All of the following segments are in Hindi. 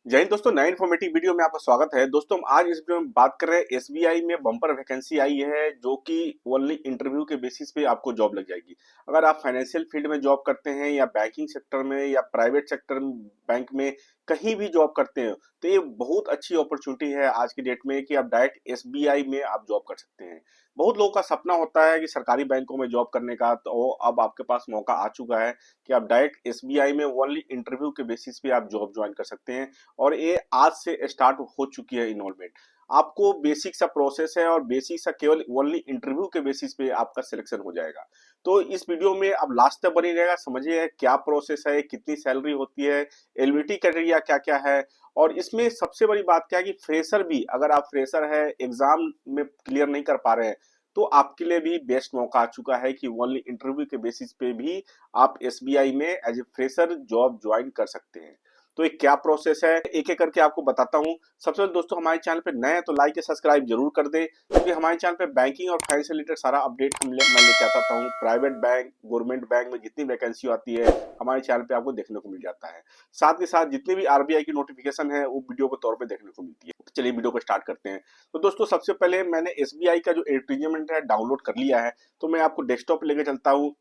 जय हिंद दोस्तों, नए इन्फॉर्मेटिव वीडियो में आपका स्वागत है। दोस्तों हम आज इस वीडियो में बात कर रहे हैं एसबीआई में बम्पर वैकेंसी आई है जो कि ओनली इंटरव्यू के बेसिस पे आपको जॉब लग जाएगी। अगर आप फाइनेंशियल फील्ड में जॉब करते हैं या बैंकिंग सेक्टर में या प्राइवेट सेक्टर बैंक में कहीं भी जॉब करते हैं तो ये बहुत अच्छी अपॉर्चुनिटी है आज की डेट में कि आप डायरेक्ट एसबीआई में आप जॉब कर सकते हैं। बहुत लोगों का सपना होता है कि सरकारी बैंकों में जॉब करने का, तो अब आपके पास मौका आ चुका है कि आप डायरेक्ट एसबीआई में ओनली इंटरव्यू के बेसिस पे आप जॉब ज्वाइन कर सकते हैं। और ये आज से स्टार्ट हो चुकी है इनरोलमेंट। आपको बेसिक सा प्रोसेस है और बेसिक सा केवल ओनली इंटरव्यू के बेसिस पे आपका सिलेक्शन हो जाएगा। तो इस वीडियो में अब लास्ट तक बनी रहेगा, समझिए क्या प्रोसेस है, कितनी सैलरी होती है, एलिजिबिलिटी क्राइटेरिया क्या क्या है। और इसमें सबसे बड़ी बात क्या है कि फ्रेशर भी, अगर आप फ्रेशर है एग्जाम में क्लियर नहीं कर पा रहे हैं तो आपके लिए भी बेस्ट मौका आ चुका है कि ओनली इंटरव्यू के बेसिस पे भी आप एसबीआई में as a fresher job join कर सकते हैं। तो ये क्या प्रोसेस है एक एक करके आपको बताता हूँ। सबसे पहले दोस्तों हमारे चैनल पे नए हैं तो लाइक या सब्सक्राइब जरूर कर दे, क्योंकि हमारे चैनल पे बैंकिंग और फाइनेंशियल रिलेटेड सारा अपडेट मैं लेके आता हूँ। प्राइवेट बैंक, गवर्नमेंट बैंक में जितनी वैकेंसी आती है हमारे चैनल पे आपको देखने को मिल जाता है। साथ ही साथ जितनी भी आरबीआई की नोटिफिकेशन है वो वीडियो के तौर पर देखने को मिलती है। तो चलिए वीडियो को स्टार्ट करते हैं। तो दोस्तों सबसे पहले मैंने एसबीआई का जो एडवर्टीजमेंट है डाउनलोड कर लिया है, तो मैं आपको डेस्कटॉप लेके चलता हूँ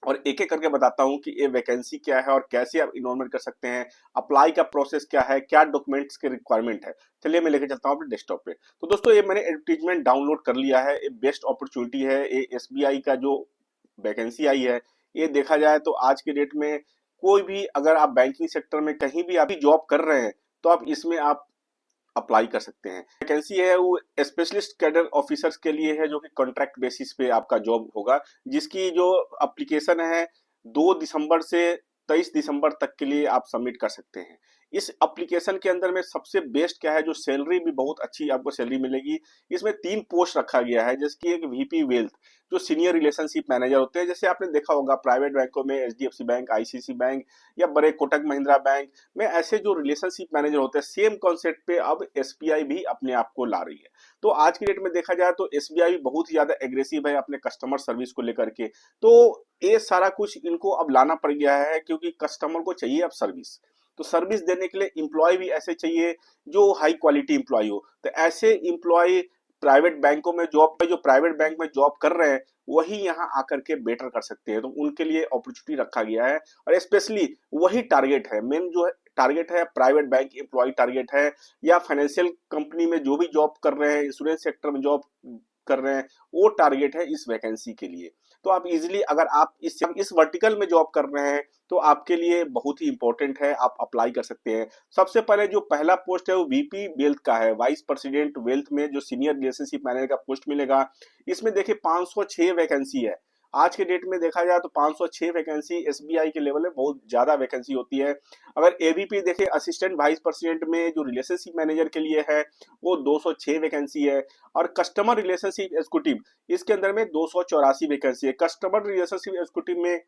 और एक एक करके बताता हूँ कि ये वैकेंसी क्या है और कैसे आप इनरोलमेंट कर सकते हैं, अप्लाई का प्रोसेस क्या है, क्या डॉक्यूमेंट्स के रिक्वायरमेंट है। चलिए मैं लेके चलता हूँ अपने डेस्कटॉप पे। तो दोस्तों ये मैंने एडवर्टीजमेंट डाउनलोड कर लिया है। ये बेस्ट अपॉर्चुनिटी है, ये एसबीआई का जो वैकेंसी आई है ये देखा जाए तो आज के डेट में कोई भी, अगर आप बैंकिंग सेक्टर में कहीं भी अभी जॉब कर रहे हैं तो आप इसमें आप अप्लाई कर सकते हैं। वैकेंसी है वो स्पेशलिस्ट कैडर ऑफिसर्स के लिए है जो कि कॉन्ट्रैक्ट बेसिस पे आपका जॉब होगा, जिसकी जो एप्लीकेशन है 2 दिसंबर से 23 दिसंबर तक के लिए आप सबमिट कर सकते हैं। इस एप्लीकेशन के अंदर में सबसे बेस्ट क्या है, जो सैलरी भी बहुत अच्छी आपको सैलरी मिलेगी। इसमें 3 पोस्ट रखा गया है, जैसे कि एक वीपी वेल्थ, जो सीनियर रिलेशनशिप मैनेजर होते हैं, जैसे आपने देखा होगा प्राइवेट बैंकों में एचडीएफसी बैंक, आईसीसी बैंक या बड़े कोटक महिंद्रा बैंक में ऐसे जो रिलेशनशिप मैनेजर होते हैं, सेम कॉन्सेप्ट पे अब एसबीआई भी अपने आप को ला रही है। तो आज की डेट में देखा जाए तो एसबीआई भी बहुत ही ज्यादा एग्रेसिव है अपने कस्टमर सर्विस को लेकर के। तो ये सारा कुछ इनको अब लाना पड़ गया है क्योंकि कस्टमर को चाहिए अब सर्विस। तो सर्विस देने के लिए इम्प्लॉय भी ऐसे चाहिए जो हाई क्वालिटी इम्प्लॉय हो। तो ऐसे इम्प्लॉय प्राइवेट बैंकों में जॉब, जो प्राइवेट बैंक में जॉब कर रहे हैं वही यहाँ आकर के बेटर कर सकते हैं, तो उनके लिए अपॉर्चुनिटी रखा गया है। और स्पेशली वही टारगेट है, मेन जो है टारगेट है प्राइवेट बैंक एम्प्लॉय टारगेट है, या फाइनेंशियल कंपनी में जो भी जॉब कर रहे हैं, इंश्योरेंस सेक्टर में जॉब कर रहे हैं, वो टारगेट है इस वैकेंसी के लिए। तो आप इजीली, अगर आप इस वर्टिकल में जॉब कर रहे हैं तो आपके लिए बहुत ही इंपॉर्टेंट है, आप अप्लाई कर सकते हैं। सबसे पहले जो पहला पोस्ट है वो वीपी वेल्थ का है, वाइस प्रेसिडेंट वेल्थ में जो सीनियर रिलेशनशिप मैनेजर का पोस्ट मिलेगा। इसमें देखिए 506 वैकेंसी है। आज के डेट में देखा जाए तो 506 वैकेंसी एसबीआई के लेवल में बहुत ज्यादा वैकेंसी होती है। अगर एवीपी देखे, असिस्टेंट वाइस प्रेसिडेंट में जो रिलेशनशिप मैनेजर के लिए है वो 206 वैकेंसी है। और कस्टमर रिलेशनशिप एग्जीक्यूटिव इसके अंदर में 284 वैकेंसी है। कस्टमर रिलेशनशिप एग्जीक्यूटिव में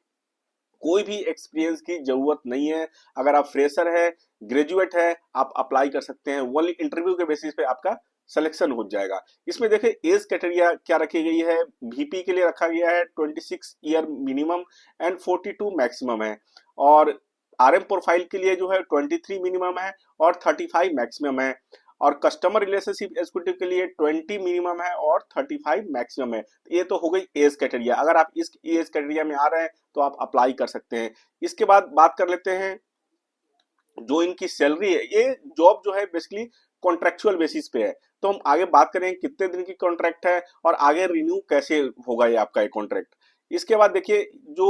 कोई भी एक्सपीरियंस की जरूरत नहीं है। अगर आप फ्रेशर है, ग्रेजुएट है, आप अप्लाई कर सकते हैं। ओनली इंटरव्यू के बेसिस पे आपका सिलेक्शन हो जाएगा। इसमें देखिए एज क्राइटेरिया क्या रखी गई है। वीपी के लिए रखा गया है 26 ईयर मिनिमम एंड 42 मैक्सिमम है। और आरएम प्रोफाइल के लिए जो है 23 मिनिमम है और 35 मैक्सिमम है। और कस्टमर रिलेशनशिप एग्जीक्यूटिव के लिए 20 मिनिमम है और 35 मैक्सिमम है। ये तो हो गई एज क्राइटेरिया। अगर आप इस एज क्राइटेरिया में आ रहे हैं तो आप अप्लाई कर सकते हैं। इसके बाद बात कर लेते हैं जो इनकी सैलरी है। ये जॉब जो है बेसिकली कॉन्ट्रेक्चुअल बेसिस पे है, तो हम आगे बात करें कितने दिन की कॉन्ट्रैक्ट है और आगे रिन्यू कैसे होगा ये आपका कॉन्ट्रैक्ट। इसके बाद देखिए जो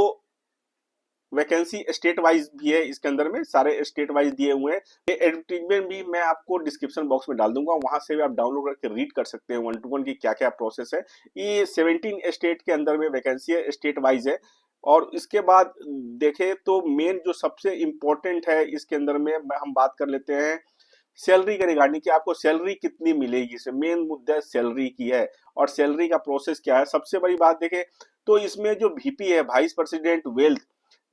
वैकेंसी स्टेट वाइज भी है, इसके अंदर में सारे स्टेट वाइज दिए हुए हैं। ये एडवर्टीजमेंट भी मैं आपको डिस्क्रिप्शन बॉक्स में डाल दूंगा, वहां से भी आप डाउनलोड करके रीड कर सकते हैं 1 to 1 की क्या क्या प्रोसेस है। ये 17 स्टेट के अंदर में वैकेंसी है, स्टेट वाइज है। और इसके बाद देखें तो मेन जो सबसे इम्पोर्टेंट है इसके अंदर में हम बात कर लेते हैं सैलरी के रिगार्डिंग कि आपको सैलरी कितनी मिलेगी। इसमें मेन मुद्दा सैलरी की है और सैलरी का प्रोसेस क्या है। सबसे बड़ी बात देखें तो इसमें जो वीपी है, वाइस प्रेसिडेंट वेल्थ,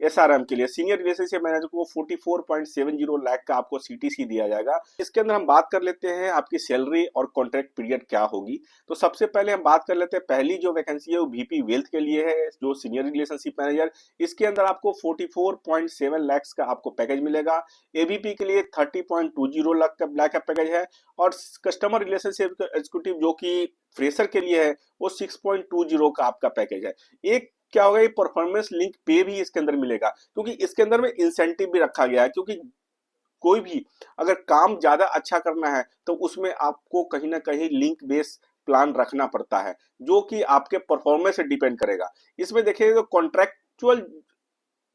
एसआरएम के लिए सीनियर रिलेशनशिप मैनेजर को 44.70 लाख का आपको सीटीसी दिया जाएगा। इसके अंदर हम बात कर लेते हैं आपकी सैलरी और कॉन्ट्रैक्ट पीरियड क्या होगी। तो सबसे पहले हम बात कर लेते हैं, पहली जो वैकेंसी है वो वीपी वेल्थ के लिए है, जो सीनियर रिलेशनशिप मैनेजर। इसके अंदर आपको 44.7 लाख का आपको पैकेज मिलेगा। एबीपी के लिए 30.20 लाख का पैकेज है, और कस्टमर रिलेशनशिप एग्जीक्यूटिव जो कि फ्रेशर के लिए है वो 6.20 का आपका पैकेज है। एक क्या होगा, ये परफॉर्मेंस लिंक पे भी इसके अंदर मिलेगा, क्योंकि इसके अंदर में इंसेंटिव भी रखा गया है, क्योंकि कोई भी अगर काम ज्यादा अच्छा करना है तो उसमें आपको कहीं ना कहीं लिंक बेस प्लान रखना पड़ता है, जो कि आपके परफॉर्मेंस से डिपेंड करेगा। इसमें देखिए जो कॉन्ट्रेक्चुअल,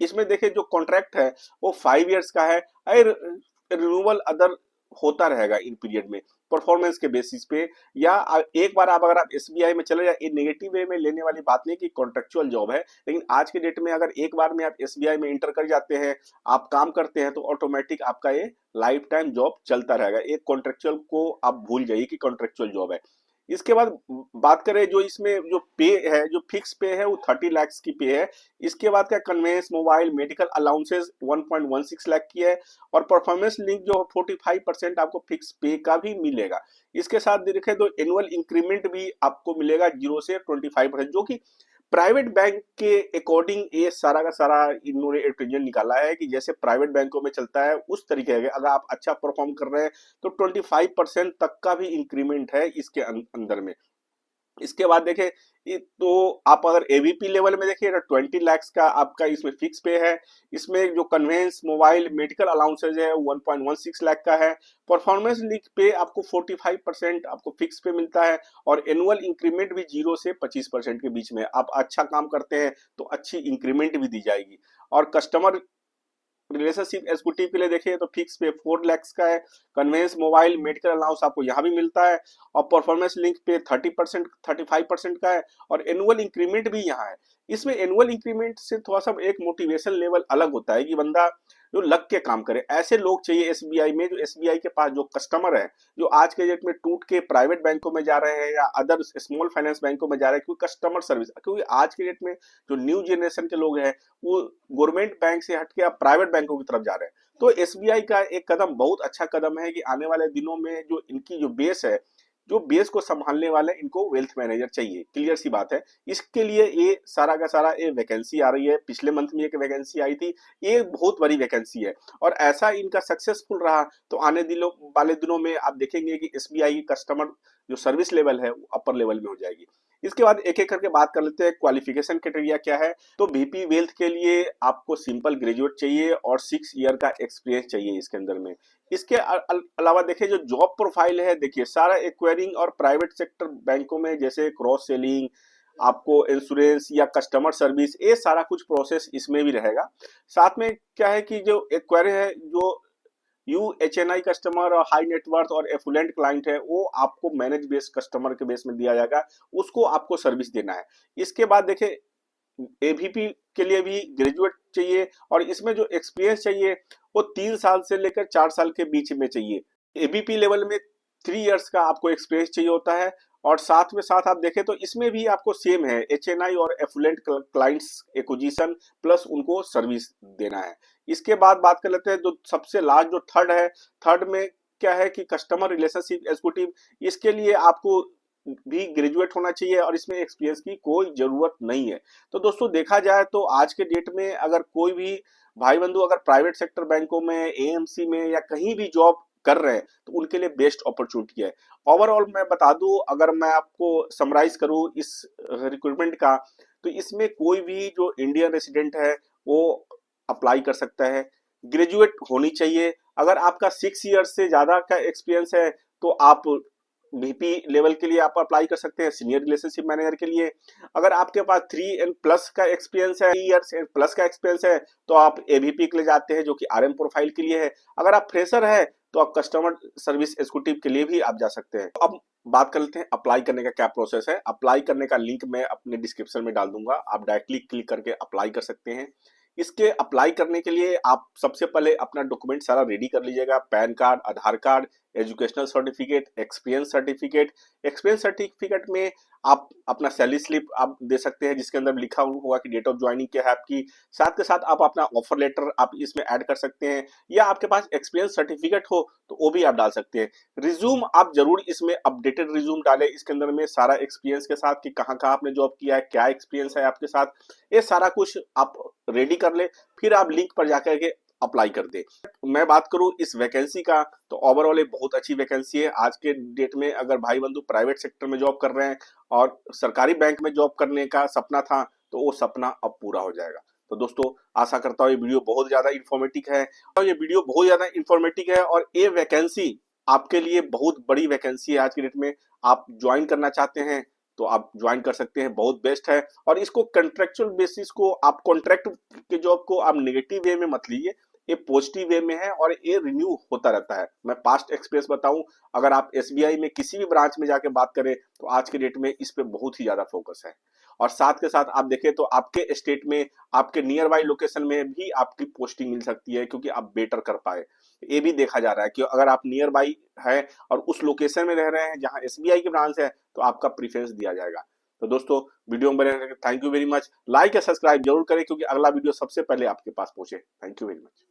इसमें देखिए जो कॉन्ट्रैक्ट है वो 5 इयर्स का है, और रिन्यूअल अदर होता रहेगा इन पीरियड में परफॉर्मेंस के बेसिस पे। या एक बार आप अगर आप एसबीआई में चले जाए, ये नेगेटिव वे में लेने वाली बात नहीं कि कॉन्ट्रेक्चुअल जॉब है, लेकिन आज के डेट में अगर एक बार में आप एसबीआई में इंटर कर जाते हैं, आप काम करते हैं, तो ऑटोमेटिक आपका ये लाइफ टाइम जॉब चलता रहेगा। एक कॉन्ट्रेक्चुअल को आप भूल जाइए कि कॉन्ट्रेक्चुअल जॉब है। इसके बाद बात करें जो इसमें जो पे है, जो फिक्स पे है वो 30 लाख की पे है। इसके बाद का conveyance mobile medical allowances 1.16 lakh की है, और परफॉर्मेंस लिंक जो 45% आपको फिक्स पे का भी मिलेगा। इसके साथ देखें तो एनुअल इंक्रीमेंट भी आपको मिलेगा 0 से 25%, जो कि प्राइवेट बैंक के अकॉर्डिंग ये सारा का सारा इन्होंने एक प्रोविजन निकाला है कि जैसे प्राइवेट बैंकों में चलता है उस तरीके का, अगर आप अच्छा परफॉर्म कर रहे हैं तो 25% तक का भी इंक्रीमेंट है इसके अंदर में। इसके बाद देखें तो आप अगर एवीपी लेवल में देखिए तो 20 लाख का आपका इसमें फिक्स पे है। इसमें जो कन्वेंस मोबाइल मेडिकल अलाउंसेज है 1.16 लाख का है। परफॉर्मेंस लिंक पे आपको 45% आपको फिक्स पे मिलता है, और एनुअल इंक्रीमेंट भी 0 से 25% के बीच में। आप अच्छा काम करते हैं तो अच्छी इंक्रीमेंट भी दी जाएगी। और कस्टमर रिलेशनशिप एग्जीक्यूटिव के लिए देखिए तो फिक्स पे 4 लाख का है। कन्वेंस मोबाइल मेडिकल अलाउंस आपको यहाँ भी मिलता है, और परफॉर्मेंस लिंक पे 30% 35% का है, और एनुअल इंक्रीमेंट भी यहाँ है। इसमें एनुअल इंक्रीमेंट से थोड़ा सा एक मोटिवेशन लेवल अलग होता है कि बंदा जो लग के काम करे। ऐसे लोग चाहिए एसबीआई में, जो एसबीआई के पास जो कस्टमर है, जो आज के डेट में टूट के प्राइवेट बैंकों में जा रहे हैं या अदर स्मॉल फाइनेंस बैंकों में जा रहे हैं, क्योंकि कस्टमर सर्विस, क्योंकि आज के डेट में जो न्यू जनरेशन के लोग हैं वो गवर्नमेंट बैंक से हट के अब प्राइवेट बैंकों की तरफ जा रहे हैं। तो एसबीआई का एक कदम बहुत अच्छा कदम है कि आने वाले दिनों में जो इनकी जो बेस है, जो बेस को संभालने वाले इनको वेल्थ मैनेजर चाहिए, क्लियर सी बात है। इसके लिए ये सारा का सारा ये वैकेंसी आ रही है। पिछले मंथ में एक वैकेंसी आई थी, ये बहुत बड़ी वैकेंसी है, और ऐसा इनका सक्सेसफुल रहा तो आने दिनों वाले दिनों में आप देखेंगे कि एसबीआई की कस्टमर जो सर्विस लेवल है वो अपर लेवल में हो जाएगी। इसके बाद एक एक करके बात कर लेते हैं क्वालिफिकेशन क्राइटेरिया क्या है। तो बीपी वेल्थ के लिए आपको सिंपल ग्रेजुएट चाहिए और 6 ईयर का एक्सपीरियंस चाहिए इसके अंदर में। इसके अलावा देखिए जो जॉब प्रोफाइल है, देखिए सारा एक्वायरिंग और प्राइवेट सेक्टर बैंकों में जैसे क्रॉस सेलिंग, आपको इंश्योरेंस या कस्टमर सर्विस, ये सारा कुछ प्रोसेस इसमें भी रहेगा। साथ में क्या है कि जो एक्वायरी है, जो यूएचएनआई कस्टमर और हाई नेटवर्थ और एफुलेंट क्लाइंट है, वो आपको मैनेज बेस कस्टमर के बेस में दिया जाएगा, उसको आपको सर्विस देना है। इसके बाद देखिए एवीपी के लिए भी ग्रेजुएट चाहिए, और इसमें जो एक्सपीरियंस चाहिए वो 3 साल से लेकर 4 साल के बीच में चाहिए। एबीपी लेवल में 3 इयर्स का आपको एक्सपीरियंस चाहिए होता है, और साथ में साथ आप देखें तो इसमें भी आपको सेम है, एचएनआई और एफुलेंट क्लाइंट्स एक्विजिशन प्लस उनको सर्विस देना है। इसके बाद बात कर लेते हैं जो सबसे लास्ट जो थर्ड है। थर्ड में क्या है कि कस्टमर रिलेशनशिप एग्जीक्यूटिव, इसके लिए आपको भी ग्रेजुएट होना चाहिए, और इसमें एक्सपीरियंस की कोई जरूरत नहीं है। तो दोस्तों देखा जाए तो आज के डेट में अगर कोई भी भाई बंधु अगर प्राइवेट सेक्टर बैंकों में, एएमसी में या कहीं भी जॉब कर रहे हैं तो उनके लिए बेस्ट अपॉर्चुनिटी है। ओवरऑल मैं बता दूं, अगर मैं आपको समराइज करूं इस रिक्रूटमेंट का, तो इसमें कोई भी जो इंडियन रेसिडेंट है वो अप्लाई कर सकता है। ग्रेजुएट होनी चाहिए। अगर आपका 6 ईयर से ज्यादा का एक्सपीरियंस है तो आप वीपी लेवल के लिए आप अप्लाई कर सकते हैं, सीनियर रिलेशनशिप मैनेजर के लिए। अगर आपके पास 3 एंड प्लस का एक्सपीरियंस है, 3 इयर्स एंड प्लस का एक्सपीरियंस है, तो आप एवीपी के लिए जाते हैं जो कि आरएम प्रोफाइल के लिए है। अगर आप फ्रेशर है तो आप कस्टमर सर्विस एग्जीक्यूटिव के लिए भी आप जा सकते हैं। अब बात कर लेते हैं अप्लाई करने का क्या प्रोसेस है। अप्लाई करने का लिंक मैं अपने डिस्क्रिप्शन में डाल दूंगा, आप डायरेक्टली क्लिक करके अप्लाई कर सकते हैं। इसके अप्लाई करने के लिए आप सबसे पहले अपना डॉक्यूमेंट सारा रेडी कर लीजिएगा, pan card, Aadhaar card, educational certificate, experience certificate. Experience certificate में आप अपना सैलरी स्लिप आप दे सकते हैं जिसके अंदर लिखा हुआ कि डेट ऑफ ज्वाइनिंग क्या है आपकी। साथ के साथ आप अपना ऑफर लेटर आप इसमें ऐड कर सकते हैं, या आपके पास एक्सपीरियंस सर्टिफिकेट हो तो वो भी आप डाल सकते हैं। रिज्यूम आप जरूर इसमें अपडेटेड रिज्यूम डालें, इसके अंदर में सारा एक्सपीरियंस के साथ कि कहाँ कहाँ आपने जॉब किया है, क्या एक्सपीरियंस है आपके साथ, ये सारा कुछ आप रेडी कर ले। फिर आप लिंक पर जाकर के अप्लाई कर दे। मैं बात करूं इस वैकेंसी का तो ओवरऑल ये बहुत अच्छी वैकेंसी है। आज के डेट में अगर भाई बंधु प्राइवेट सेक्टर में जॉब कर रहे हैं और सरकारी बैंक में जॉब करने का सपना था तो वो सपना अब पूरा हो जाएगा। तो दोस्तों आशा करता हूँ ये वीडियो बहुत ज्यादा इंफॉर्मेटिव है, और ये वीडियो बहुत ज्यादा इंफॉर्मेटिव है, और ये वैकेंसी आपके लिए बहुत बड़ी वैकेंसी है। आज के डेट में आप ज्वाइन करना चाहते हैं तो आप ज्वाइन कर सकते हैं, बहुत बेस्ट है। और इसको कॉन्ट्रेक्चुअल बेसिस को आप कॉन्ट्रैक्ट के जॉब को आप नेगेटिव वे में मत लीजिए, ये पॉजिटिव वे में है और ये रिन्यू होता रहता है। मैं पास्ट एक्सपीरियंस बताऊं, अगर आप एसबीआई में किसी भी ब्रांच में जाके बात करें तो आज के डेट में इस पे बहुत ही ज्यादा फोकस है। और साथ के साथ आप देखें तो आपके स्टेट में, आपके नियर बाई लोकेशन में भी आपकी पोस्टिंग मिल सकती है, क्योंकि आप बेटर कर पाए। ये भी देखा जा रहा है कि अगर आप नियर बाई है और उस लोकेशन में रह रहे हैं जहां एसबीआई की ब्रांच है तो आपका प्रीफरेंस दिया जाएगा। तो दोस्तों वीडियो में बने रहने के thank you very much. Like या सब्सक्राइब जरूर करें क्योंकि अगला वीडियो सबसे पहले आपके पास पहुंचे। Thank you very much.